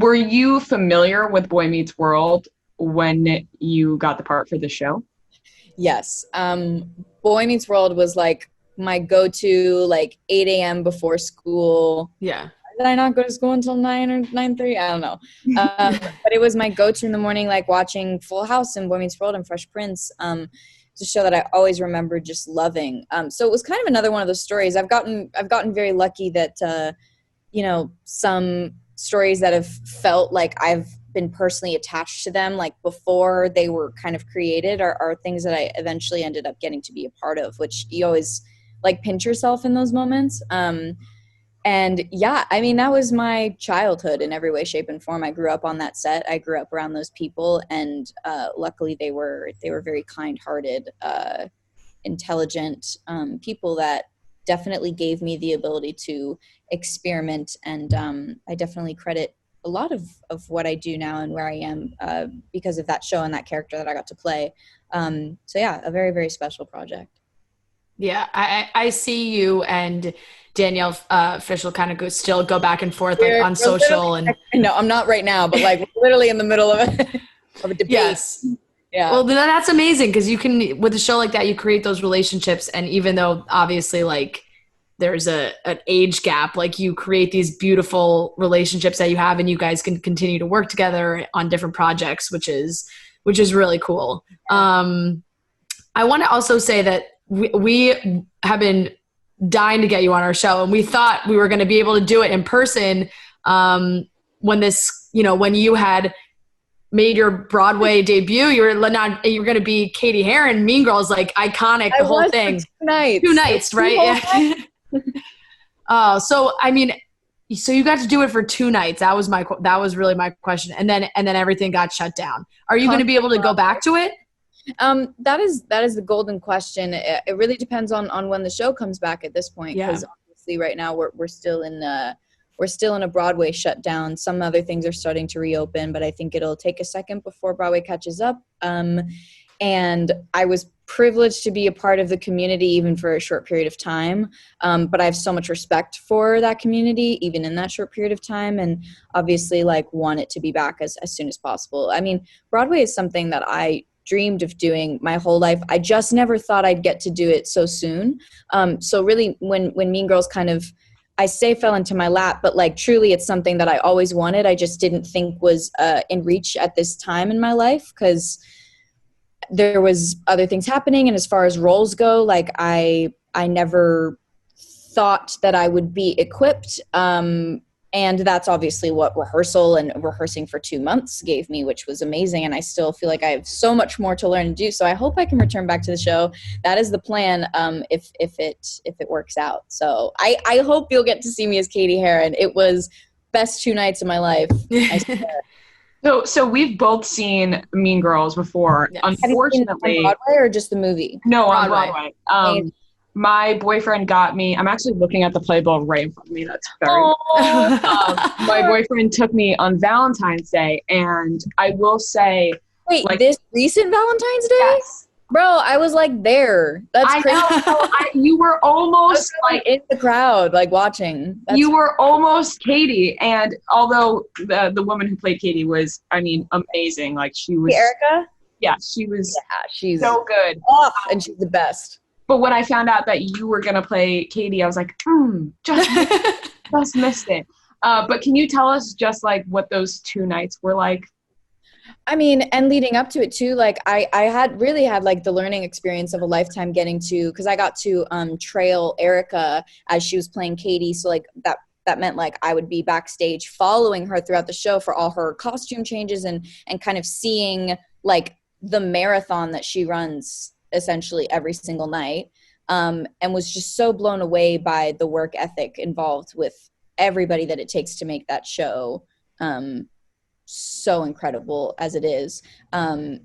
were you familiar with Boy Meets World when you got the part for the show? Yes. Boy Meets World was like my go-to, like 8 a.m. before school. Yeah. Did I not go to school until 9 or 9:30? I don't know. But it was my go-to in the morning, like watching Full House and Boy Meets World and Fresh Prince. It's a show that I always remember just loving. So it was kind of another one of those stories. I've gotten very lucky that some stories that have felt like I've been personally attached to them, like before they were kind of created, are things that I eventually ended up getting to be a part of, which you always like pinch yourself in those moments. And yeah, I mean, that was my childhood in every way, shape, and form. I grew up on that set. I grew up around those people, and luckily they were very kind-hearted, intelligent people that definitely gave me the ability to experiment. And I definitely credit a lot of what I do now and where I am because of that show and that character that I got to play. So yeah, a very, very special project. Yeah, I see you and Danielle Fishel kind of still go back and forth like on social. And no, I'm not right now, but like we're literally in the middle of a debate. Yes. Yeah. Well, that's amazing because you can, with a show like that, you create those relationships. And even though obviously like there's an age gap, like you create these beautiful relationships that you have, and you guys can continue to work together on different projects, which is really cool. I want to also say that we have been dying to get you on our show, and we thought we were going to be able to do it in person when you had made your Broadway debut. You were going to be Katie Heron, Mean Girls, like iconic, the whole thing. 2 nights, right? Yeah. So I mean, so you got to do it for 2 nights. That was really my question, and then everything got shut down. Are you going to be able to go back to it? That is the golden question. It really depends on when the show comes back at this point, because obviously right now we're still in a Broadway shutdown. Some other things are starting to reopen, but I think it'll take a second before Broadway catches up. And I was privileged to be a part of the community even for a short period of time. But I have so much respect for that community, even in that short period of time, and obviously like want it to be back as soon as possible. I mean, Broadway is something that I dreamed of doing my whole life. I just never thought I'd get to do it so soon. So really when Mean Girls kind of, I say fell into my lap, but like truly it's something that I always wanted. I just didn't think was in reach at this time in my life because there was other things happening. And as far as roles go, like I never thought that I would be equipped. And that's obviously what rehearsal and rehearsing for 2 months gave me, which was amazing. And I still feel like I have so much more to learn and do. So I hope I can return back to the show. That is the plan, if it works out. So I hope you'll get to see me as Katie Heron. It was best 2 nights of my life. I swear. So we've both seen Mean Girls before. Yes. Unfortunately, have you seen it on Broadway or just the movie? No, on Broadway. My boyfriend got me, I'm actually looking at the playbill right in front of me. That's very my boyfriend took me on Valentine's Day, and I will say... Wait, like, this recent Valentine's Day? Yes. Bro, I was like there. That's crazy. You were almost like in the crowd, like watching. You were almost Katie, and although the woman who played Katie was, I mean, amazing. Like she was... Erica? Yeah, she was she's so good. And she's the best. But when I found out that you were going to play Katie, I was like, just missed it. But can you tell us just like what those 2 nights were like? I mean, and leading up to it too, like I had like the learning experience of a lifetime getting to, because I got to trail Erica as she was playing Katie. So like that meant like I would be backstage following her throughout the show for all her costume changes and kind of seeing like the marathon that she runs essentially every single night, and was just so blown away by the work ethic involved with everybody that it takes to make that show so incredible as it is, and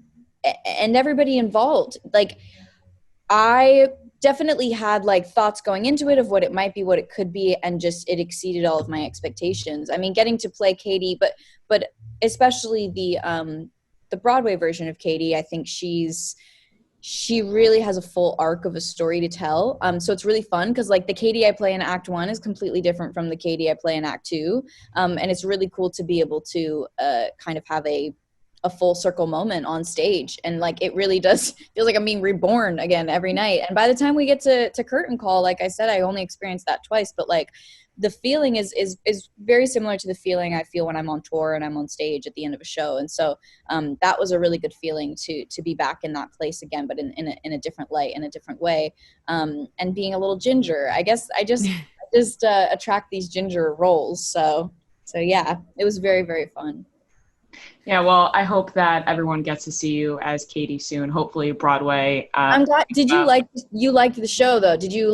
everybody involved. Like I definitely had like thoughts going into it of what it might be, what it could be, and just it exceeded all of my expectations. I mean, getting to play Katie, but especially the Broadway version of Katie, I think she's she really has a full arc of a story to tell. So it's really fun because like the Katie I play in Act 1 is completely different from the Katie I play in Act 2. And it's really cool to be able to kind of have a full circle moment on stage. And like it really does feels like I'm being reborn again every night. And by the time we get to curtain call, like I said, I only experienced that twice, but like the feeling is very similar to the feeling I feel when I'm on tour and I'm on stage at the end of a show. And so that was a really good feeling to be back in that place again, but in a different light, in a different way. And being a little ginger, I guess I just attract these ginger roles. So yeah, it was very, very fun. Yeah, well, I hope that everyone gets to see you as Katie soon. Hopefully, Broadway. I'm glad. Did you liked the show though? Did you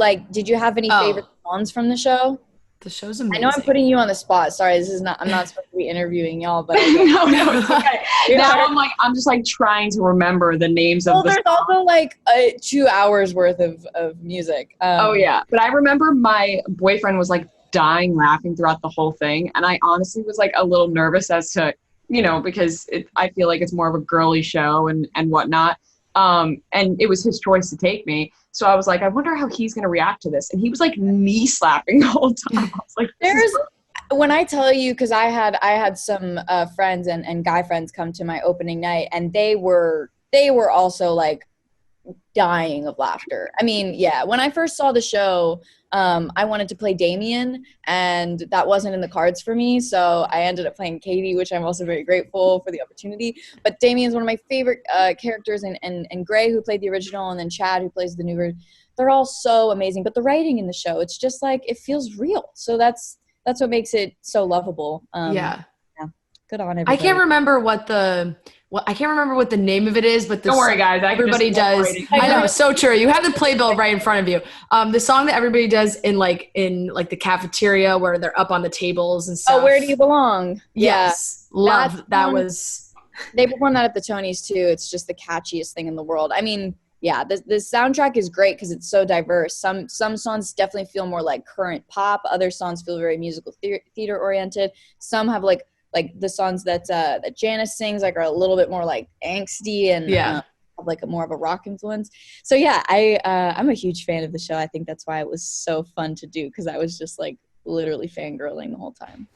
have any favorite songs from the show? The show's amazing. I know I'm putting you on the spot. Sorry, I'm not supposed to be interviewing y'all, but no, it's okay. Now I'm just like trying to remember the names of the there's songs. Also like 2 hours worth of music. Oh yeah, but I remember my boyfriend was like dying laughing throughout the whole thing, and I honestly was like a little nervous as to, because I feel like it's more of a girly show and whatnot. And it was his choice to take me. So I was like, I wonder how he's going to react to this. And he was like knee slapping the whole time. I was like, when I tell you, because I had some friends and guy friends come to my opening night, and they were also like dying of laughter. I mean, yeah, when I first saw the show, I wanted to play Damien, and that wasn't in the cards for me. So I ended up playing Katie, which I'm also very grateful for the opportunity. But Damien's one of my favorite characters, and Gray, who played the original, and then Chad, who plays the new version. They're all so amazing. But the writing in the show, it's just like, it feels real. So that's what makes it so lovable. Yeah. Good on everybody. I can't remember what the name of it is, but don't worry, guys. Everybody does. I know, so true. You have the playbill right in front of you. The song that everybody does in the cafeteria where they're up on the tables and stuff. Oh, Where Do You Belong? Yes, yeah. love that. They performed that at the Tonys too. It's just the catchiest thing in the world. I mean, yeah, the soundtrack is great because it's so diverse. Some songs definitely feel more like current pop. Other songs feel very musical theater oriented. Some have like the songs that Janice sings are a little bit more like angsty and have like more of a rock influence. So yeah, I'm a huge fan of the show. I think that's why it was so fun to do, because I was just like literally fangirling the whole time.